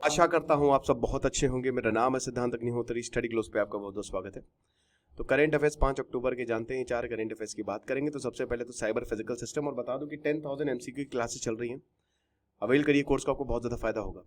आशा करता हूं आप सब बहुत अच्छे होंगे। मेरा नाम है सिद्धांत अग्निहोत्री। स्टडी ग्लोस पे आपका बहुत बहुत स्वागत है। तो करंट अफेयर्स 5 अक्टूबर के जानते हैं, 4 करंट अफेयर्स की बात करेंगे। तो सबसे पहले तो साइबर फिजिकल सिस्टम, और बता दूं कि 10,000 एमसीक्यू की क्लासेस चल रही हैं। अवेल करिए कोर्स का, आपको बहुत ज्यादा फायदा होगा।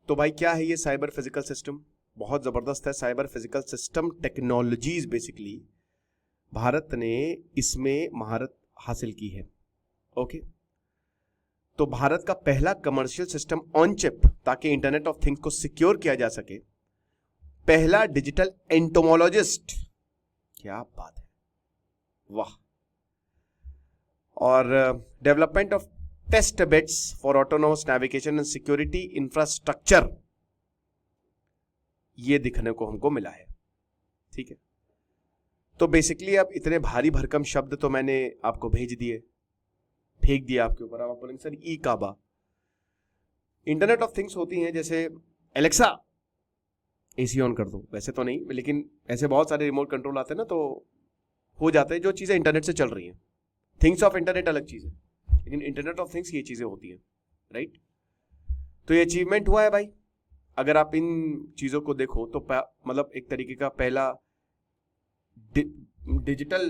तो भाई क्या है ये साइबर फिजिकल सिस्टम? बहुत जबरदस्त है। Cyber physical system technologies basically Bharat ने इसमें महारत हासिल की है। ओके, तो भारत का पहला कमर्शियल सिस्टम ऑन चिप, ताकि इंटरनेट ऑफ थिंग्स को सिक्योर किया जा सके, पहला डिजिटल एंटोमोलॉजिस्ट। क्या बात है, वाह। और development of test beds for autonomous navigation and security infrastructure, ये दिखने को हमको मिला है। ठीक है, तो बेसिकली अब इतने भारी भरकम शब्द तो मैंने आपको भेज दिए, फेंक दिया आपके ऊपर। अब आप बोलेंगे सर ई काबा। इंटरनेट ऑफ थिंग्स होती हैं जैसे एलेक्सा एसी ऑन कर दो, वैसे तो नहीं, लेकिन ऐसे बहुत सारे रिमोट कंट्रोल आते हैं ना, तो हो जाते हैं जो चीजें इंटरनेट से चल रही हैं। थिंग्स ऑफ इंटरनेट अलग चीज है, लेकिन इंटरनेट ऑफ थिंग्स ये चीजें होती हैं, राइट। तो ये अचीवमेंट हुआ है भाई। अगर आप इन चीजों को देखो तो मतलब एक तरीके का पहला डिजिटल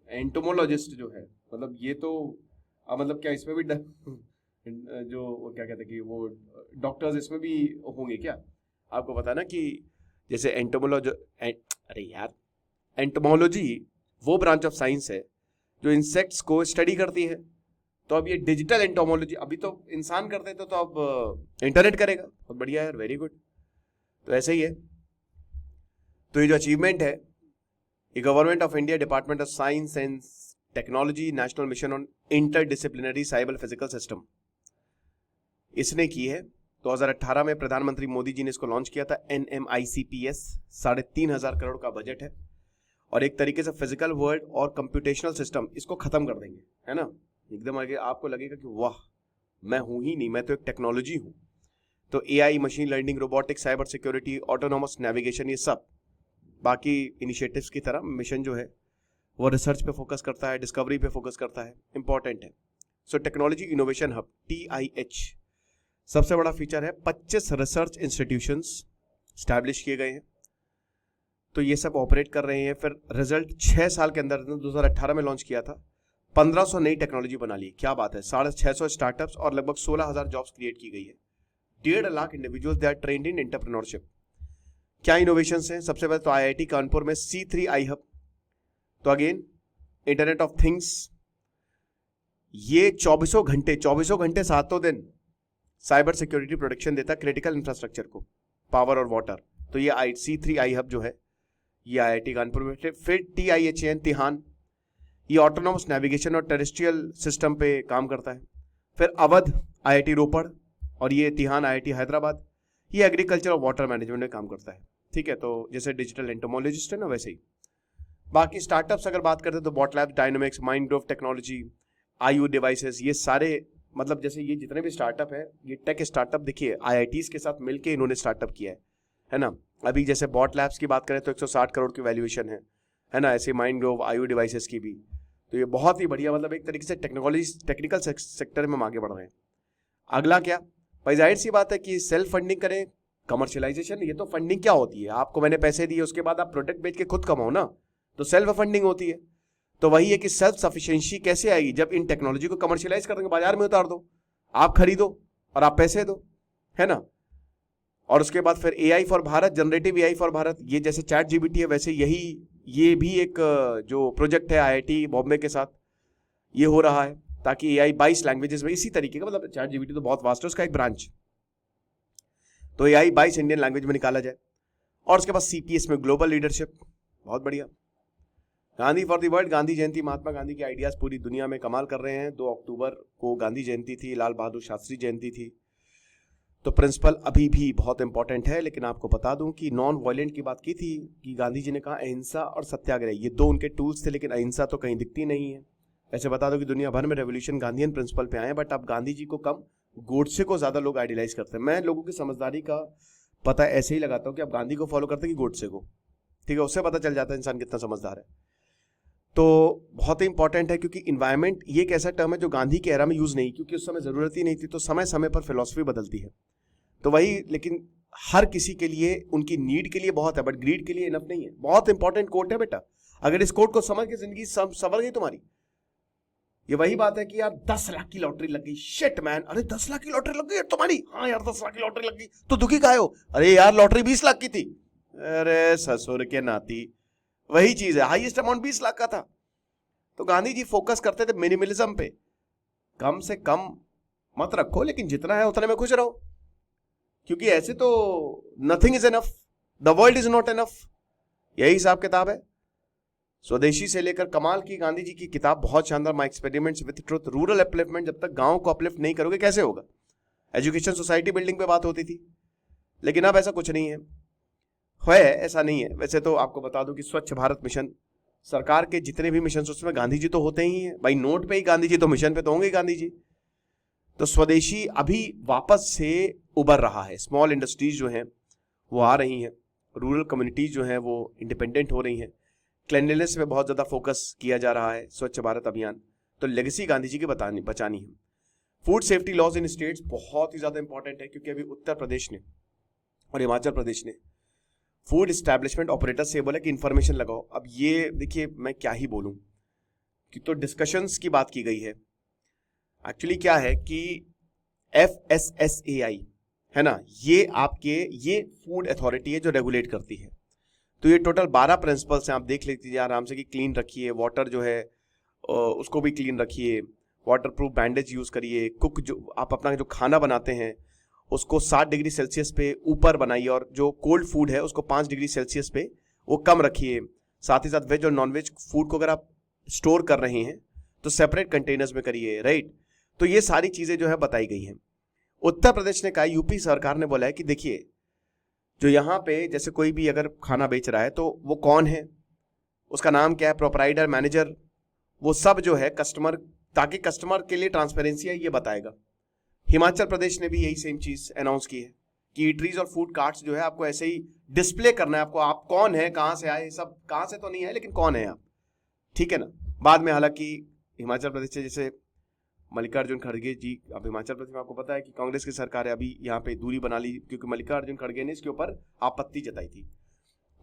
एंटोमोलॉजिस्ट जो है, मतलब ये तो मतलब क्या इसमें भी जो वो क्या कहते हैं कि वो डॉक्टर्स इसमें भी होंगे क्या? आपको पता है ना कि जैसे अरे यार, एंटोमोलॉजी वो ब्रांच ऑफ साइंस है जो इंसेक्ट्स को स्टडी करती है। तो अब ये डिजिटल एंटोमोलॉजी, अभी तो इंसान करते थे, तो अब इंटरनेट करेगा। बहुत बढ़िया यार, वेरी गुड। तो ऐसे ही है। तो ये जो अचीवमेंट है, ये government of India, department of science and technology, national mission on interdisciplinary cyber physical system, इसने की है। 2018 में प्रधानमंत्री मोदी जी ने इसको लॉन्च किया था। NMICPS 3,500 करोड़ का बजट है, और एक तरीके से फिजिकल वर्ल्ड और कंप्यूटेशनल सिस्टम इसको खत्म कर देंगे, है ना। एकदम आगे आपको लगेगा कि वाह, मैं हूं ही नहीं, मैं तो एक टेक्नोलॉजी हूं। तो AI, machine learning, robotics, cyber security, autonomous navigation, ये सब बाकी इनिशिएटिव्स की तरह मिशन जो है वो रिसर्च पे फोकस करता है, डिस्कवरी पे फोकस करता है, इंपॉर्टेंट है। So technology innovation hub TIH, सबसे बड़ा फीचर है 25 रिसर्च इंस्टीट्यूशंस स्टैब्लिश किए गए हैं। तो ये सब ऑपरेट कर रहे हैं। फिर रिजल्ट 6 साल के अंदर 2018 में लॉन्च किया था, 1500 नई टेक्नोलॉजी बना ली। क्या बात है, 650 स्टार्टअप्स और लगभग 16,000 जॉब्स क्रिएट की गई है। 1.5 lakh individuals they are trained in entrepreneurship. क्या इनोवेशंस हैं? सबसे पहले तो IIT कानपुर में C3I हब। तो अगेन इंटरनेट ऑफ थिंग्स, ये 24 घंटे सातों दिन साइबर सिक्योरिटी प्रोटेक्शन देता है क्रिटिकल इंफ्रास्ट्रक्चर को, पावर और वाटर। तो ये C3I हब जो है ये IIT कानपुर में। फिर TIHN तिहान, ये ऑटोनोमस नेविगेशन और टेरेस्ट्रियल सिस्टम पे काम करता है। फिर अवध IIT रोपड़, और ये तिहान IIT हैदराबाद, ये एग्रीकल्चर और वाटर मैनेजमेंट में काम करता है। ठीक है, तो जैसे डिजिटल एंटोमोलॉजिस्ट है ना, वैसे ही बाकी स्टार्टअप्स अगर बात करते हैं तो बॉटलैब्स, डायनामिक्स, माइंडग्रोव टेक्नोलॉजी, IU डिवाइसेस, ये सारे मतलब जैसे ये जितने भी स्टार्टअप है, ये टेक स्टार्टअप देखिए IITs के साथ मिलकर इन्होंने स्टार्टअप किया है ना। अभी जैसे बॉटलैब्स की बात करें तो 160 करोड़ की वैल्यूएशन है ना। ऐसे माइंडग्रोव, IU डिवाइसेस की भी। तो ये बहुत ही बढ़िया, मतलब एक तरीके से टेक्निकल सेक्टर में हम आगे बढ़ रहे हैं। अगला क्या भाई, जाहिर सी बात है कि सेल्फ फंडिंग करें, कमर्शियलाइजेशन। ये तो फंडिंग क्या होती है, आपको मैंने पैसे दिए, उसके बाद आप प्रोडक्ट बेच के खुद कमाओ ना, तो सेल्फ फंडिंग होती है। तो वही है कि सेल्फ सफिशिएंसी कैसे आएगी, जब इन टेक्नोलॉजी को कमर्शियलाइज कर देंगे, बाजार में उतार दो, आप खरीदो और आप पैसे दो, है ना। और उसके बाद फिर AI for Bharat, generative AI for Bharat, ये जैसे चैट GPT है वैसे ये भी एक जो प्रोजेक्ट है IIT बॉम्बे के साथ ये हो रहा है, ताकि AI 22 लैंग्वेजेस में, इसी तरीके का, मतलब चैट GPT तो बहुत वास्ट है, उसका एक ब्रांच, तो AI 22 इंडियन लैंग्वेज में निकाला जाए। और उसके बाद CPS में ग्लोबल लीडरशिप, बहुत बढ़िया। Gandhi for the world, Gandhi Jayanti, Mahatma Gandhi के आइडियाज पूरी दुनिया में कमाल कर रहे हैं। 2 अक्टूबर को गांधी जयंती थी, लाल बहादुर शास्त्री जयंती थी। तो प्रिंसिपल अभी भी बहुत इंपॉर्टेंट है, लेकिन आपको बता दूं कि नॉन वायलेंट की बात की थी कि गांधी जी ने कहा अहिंसा और सत्याग्रह, ये 2 उनके टूल्स थे, लेकिन अहिंसा तो कहीं दिखती नहीं है। ऐसे बता दो कि दुनिया भर में रेवोल्यूशन गांधीयन प्रिंसिपल पे आए, बट अब गांधी जी को कम, गोडसे को ज्यादा लोग आइडियलाइज करते हैं। मैं लोगों की समझदारी का पता ऐसे ही लगाता हूँ कि आप गांधी को फॉलो करते हैं कि गोडसे को, ठीक है, उससे पता चल जाता है इंसान कितना समझदार है। तो बहुत ही इंपॉर्टेंट है, क्योंकि इन्वायरमेंट ये एक ऐसा टर्म है जो गांधी के एरा में यूज नहीं, क्योंकि उस समय जरूरत ही नहीं थी। तो समय समय पर फिलॉसफी बदलती है। तो वही, लेकिन हर किसी के लिए उनकी नीड के लिए बहुत है, बट ग्रीड के लिए इनफ नहीं है। बहुत इंपॉर्टेंट कोट है बेटा, अगर इस कोट को समझ के जिंदगी संवर गई तुम्हारी। ये वही बात है कि यार 10 लाख की लॉटरी लग गई, शिट मैन, अरे 10 लाख की लॉटरी लग गई तुम्हारी, हाँ यार 10 लाख की लॉटरी लग गई, तो दुखी काहे हो? अरे यार लॉटरी 20 लाख की थी। अरे ससुर के नाती, वही चीज है, हाईएस्ट अमाउंट 20 लाख का था। तो गांधी जी फोकस करते थे मिनिमलिज्म पे, कम से कम मत रखो, लेकिन जितना है उतने में खुश रहो, क्योंकि ऐसे तो nothing is enough, the world is not enough, यही हिसाब किताब है। स्वदेशी से लेकर कमाल की गांधी जी की किताब बहुत शानदार, my experiments with truth, rural upliftment, जब तक गांव को अपलिफ्ट नहीं करोगे कैसे होगा। एजुकेशन सोसाइटी बिल्डिंग पे बात होती थी, लेकिन अब ऐसा कुछ नहीं है ऐसा नहीं है। वैसे तो आपको बता दूं कि स्वच्छ भारत मिशन, सरकार के जितने भी मिशन उसमें गांधी जी तो होते ही हैं भाई, नोट पे ही गांधी जी, तो मिशन पे तो होंगे गांधी जी। तो स्वदेशी अभी वापस से उभर रहा है, स्मॉल इंडस्ट्रीज जो हैं वो आ रही हैं, रूरल कम्युनिटीज जो हैं वो इंडिपेंडेंट हो रही हैं, क्लीनलीनेस पे बहुत ज़्यादा फोकस किया जा रहा है, स्वच्छ भारत अभियान। तो लेगेसी गांधी जी की बचानी है। फूड सेफ्टी लॉज इन स्टेट्स बहुत ही ज़्यादा इंपॉर्टेंट है, क्योंकि अभी उत्तर प्रदेश ने और हिमाचल प्रदेश ने फूड एस्टैब्लिशमेंट ऑपरेटर से बोला कि इंफॉर्मेशन लगाओ। अब ये देखिए मैं क्या ही बोलूं, कि तो डिस्कशंस की बात की गई है। एक्चुअली क्या है कि FSSAI है ना, ये फूड अथॉरिटी है जो रेगुलेट करती है। तो ये टोटल 12 प्रिंसिपल्स हैं, आप देख लीजिए आराम से कि क्लीन रखिए, वाटर जो है उसको भी क्लीन रखिए, वाटर प्रूफ बैंडेज यूज करिए, कुक जो आप अपना जो खाना बनाते हैं उसको 60 डिग्री सेल्सियस पे ऊपर बनाइए, और जो कोल्ड फूड है उसको 5 डिग्री सेल्सियस पे वो कम रखिए। साथ ही साथ वेज और नॉन वेज फूड को अगर आप स्टोर कर रहे हैं तो सेपरेट कंटेनर्स में करिए, राइट। तो ये सारी चीजें जो है बताई गई हैं। उत्तर प्रदेश ने कहा, यूपी सरकार ने बोला है कि देखिए जो यहाँ पे जैसे कोई भी अगर खाना बेच रहा है तो वो कौन है, उसका नाम क्या है, प्रोपराइटर, मैनेजर, वो सब जो है कस्टमर, ताकि कस्टमर के लिए ट्रांसपेरेंसी है, ये बताएगा। हिमाचल प्रदेश ने भी यही सेम चीज अनाउंस की है कि ईटरीज और फूड कार्ट्स जो है आपको ऐसे ही डिस्प्ले करना है, आपको आप कौन है, कहाँ से आए, सब कहाँ से तो नहीं है लेकिन कौन है आप, ठीक है ना। बाद में हालांकि हिमाचल प्रदेश से जैसे मल्लिकार्जुन खड़गे जी, अब हिमाचल प्रदेश में आपको पता है कि कांग्रेस की सरकार है, अभी यहाँ पे दूरी बना ली क्योंकि मल्लिकार्जुन खड़गे ने इसके ऊपर आपत्ति जताई थी।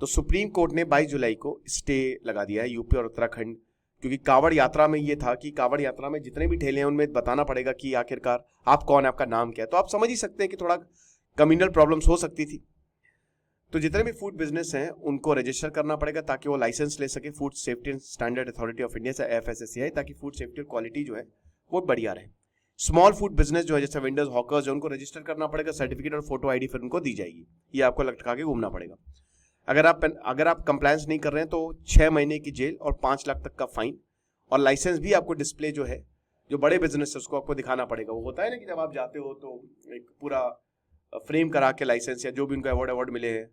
तो सुप्रीम कोर्ट ने 22 जुलाई को स्टे लगा दिया है यूपी और उत्तराखंड, क्योंकि कांवड़ यात्रा में ये था कि कांवड़ यात्रा में जितने भी ठेले हैं उनमें बताना पड़ेगा कि आखिरकार आप कौन है, आपका नाम क्या है। तो आप समझ ही सकते हैं कि थोड़ा कम्युनल प्रॉब्लम्स हो सकती थी। तो जितने भी फूड बिजनेस हैं उनको रजिस्टर करना पड़ेगा ताकि वो लाइसेंस ले सके food safety and standard authority of India से, FSSAI, ताकि फूड सेफ्टी और क्वालिटी जो है वो बढ़िया रहे। स्मॉल फूड बिजनेस जो है जैसे वेंडर्स, हॉकर्स, उनको रजिस्टर करना पड़ेगा, सर्टिफिकेट और फोटो ID फिर उनको दी जाएगी, ये आपको लटका के घूमना पड़ेगा। अगर आप कंप्लायंस नहीं कर रहे हैं तो 6 महीने की जेल और 5 लाख तक का फाइन, और लाइसेंस भी आपको डिस्प्ले जो है, जो बड़े बिजनेस है उसको आपको दिखाना पड़ेगा। वो होता है ना कि जब आप जाते हो तो एक पूरा फ्रेम करा के लाइसेंस या जो भी उनको अवार्ड मिले हैं।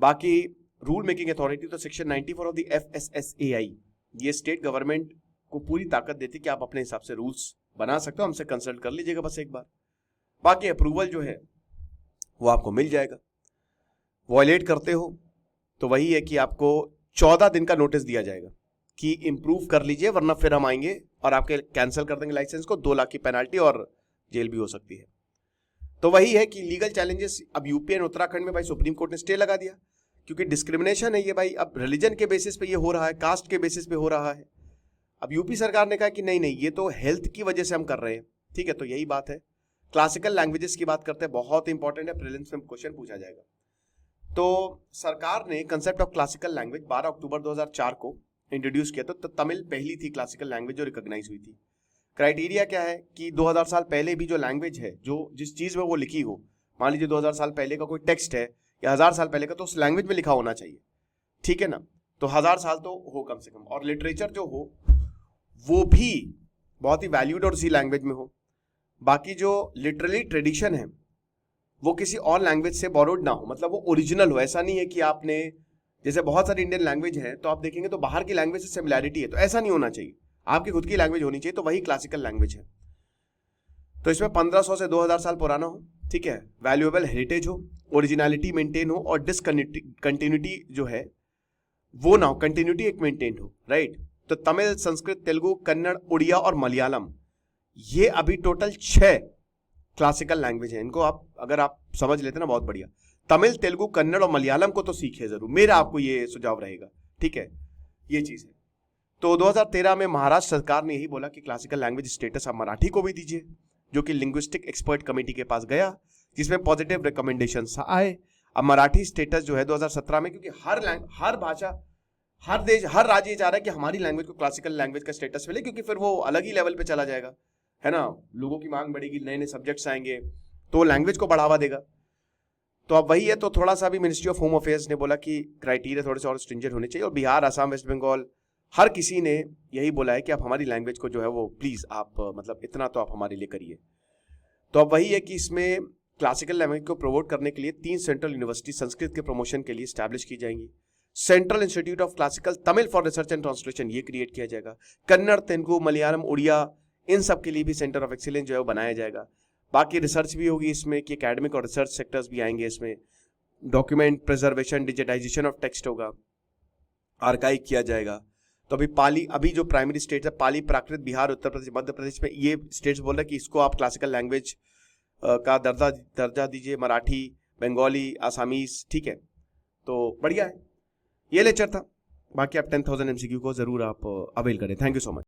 बाकी रूल मेकिंग अथॉरिटी, तो सेक्शन 94 ऑफ द FSSAI, ये स्टेट गवर्नमेंट को पूरी ताकत देती है कि आप अपने हिसाब से रूल्स बना सकते हो, हमसे कंसल्ट कर लीजिएगा बस एक बार। बाकी अप्रूवल जो है वो आपको मिल जाएगा। वॉयलेट करते हो तो वही है कि आपको 14 दिन का नोटिस दिया जाएगा कि इंप्रूव कर लीजिए, वरना फिर हम आएंगे और आपके कैंसिल कर देंगे लाइसेंस को, 2 लाख की पेनाल्टी और जेल भी हो सकती है। तो वही है कि लीगल चैलेंजेस अब यूपी एंड उत्तराखंड में भाई सुप्रीम कोर्ट ने स्टे लगा दिया, क्योंकि डिस्क्रिमिनेशन है ये भाई, अब रिलीजन के बेसिस पे ये हो रहा है, कास्ट के बेसिस पे हो रहा है। अब यूपी सरकार ने कहा कि नहीं नहीं, ये तो हेल्थ की वजह से हम कर रहे हैं, ठीक है। तो यही बात है। क्लासिकल लैंग्वेजेस की बात करते हैं, बहुत इंपॉर्टेंट है, प्रीलिम्स में क्वेश्चन पूछा जाएगा। तो सरकार ने कंसेप्ट ऑफ क्लासिकल लैंग्वेज 12 अक्टूबर 2004 को इंट्रोड्यूस किया। तो तमिल पहली थी क्लासिकल लैंग्वेज जो रिकॉग्नाइज हुई थी। क्राइटेरिया क्या है कि 2000 साल पहले भी जो लैंग्वेज है, जो जिस चीज में वो लिखी हो, मान लीजिए 2000 साल पहले का कोई टेक्स्ट है या 1000 साल पहले का, तो उस लैंग्वेज में लिखा होना चाहिए, ठीक है ना। तो 1000 साल तो हो कम से कम, और लिटरेचर जो हो वो भी बहुत ही वैल्यूड और उसी लैंग्वेज में हो। बाकी जो लिटरली ट्रेडिशन है वो किसी और लैंग्वेज से बोरोड ना हो, मतलब वो ओरिजिनल हो। ऐसा नहीं है कि आपने, जैसे बहुत सारी इंडियन लैंग्वेज है तो आप देखेंगे तो बाहर की लैंग्वेज से सिमिलैरिटी है, तो ऐसा नहीं होना चाहिए, आपकी खुद की लैंग्वेज होनी चाहिए। तो वही क्लासिकल लैंग्वेज है। तो इसमें 1500 से 2000 साल पुराना हो, ठीक है, वैल्यूएबल हेरिटेज हो, ओरिजिनलिटी मेंटेन हो, और डिसकंटिन्यूटी जो है वो ना हो, कंटिन्यूटी एक मेंटेन हो, राइट। तो तमिल, संस्कृत, तेलुगु, कन्नड़, उड़िया और मलयालम, ये अभी टोटल 6 क्लासिकल लैंग्वेज है, इनको आप अगर आप समझ लेते ना बहुत बढ़िया। तमिल, तेलुगु, कन्नड़ और मलयालम को तो सीखिए जरूर, मेरा आपको ये सुझाव रहेगा, ठीक है, ये चीज है। तो 2013 में महाराष्ट्र सरकार ने यही बोला कि क्लासिकल लैंग्वेज स्टेटस आप मराठी को भी दीजिए, जो कि लिंग्विस्टिक एक्सपर्ट कमेटी के पास गया, जिसमें पॉजिटिव रिकमेंडेशन आए। अब मराठी स्टेटस जो है 2017 में, क्योंकि हर भाषा, हर देश, हर राज्य ये चाह रहा है कि हमारी लैंग्वेज को क्लासिकल लैंग्वेज का स्टेटस मिले, क्योंकि फिर वो अलग ही लेवल पे चला जाएगा, है ना, लोगों की मांग बढ़ेगी, नए नए सब्जेक्ट्स आएंगे, तो लैंग्वेज को बढ़ावा देगा। तो अब वही है, तो थोड़ा सा भी मिनिस्ट्री ऑफ होम अफेयर्स ने बोला कि क्राइटेरिया थोड़े से और स्ट्रिंजेंट होने चाहिए, और बिहार, असम, वेस्ट बंगाल, हर किसी ने यही बोला है कि आप हमारी लैंग्वेज को जो है वो प्लीज आप मतलब इतना तो आप हमारे लिए करिए। तो अब वही है कि इसमें क्लासिकल लैंग्वेज को प्रमोट करने के लिए 3 सेंट्रल यूनिवर्सिटी संस्कृत के प्रमोशन के लिए स्टैब्लिश की जाएंगी। Central institute of classical Tamil for research and translation ये क्रिएट किया जाएगा। कन्नड़, तेलुगु, मलयालम, उड़िया, इन सब के लिए भी सेंटर ऑफ एक्सीलेंस जो है वो बनाया जाएगा। बाकी रिसर्च भी होगी इसमें, कि एकेडमिक और रिसर्च सेक्टर्स भी आएंगे इसमें। Document preservation, digitisation of text होगा, आर्काइव किया जाएगा। तो अभी पाली, अभी जो प्राइमरी स्टेट्स है पाली, प्राकृत, बिहार, उत्तर प्रदेश, मध्य प्रदेश में ये स्टेट्स बोल रहे हैं कि इसको आप क्लासिकल लैंग्वेज का दर्जा दीजिए, मराठी, बंगाली, आसामीज, ठीक है। तो बढ़िया है, ये लेक्चर था। बाकी आप 10,000 MCQ को जरूर आप अवेल करें। Thank you so much.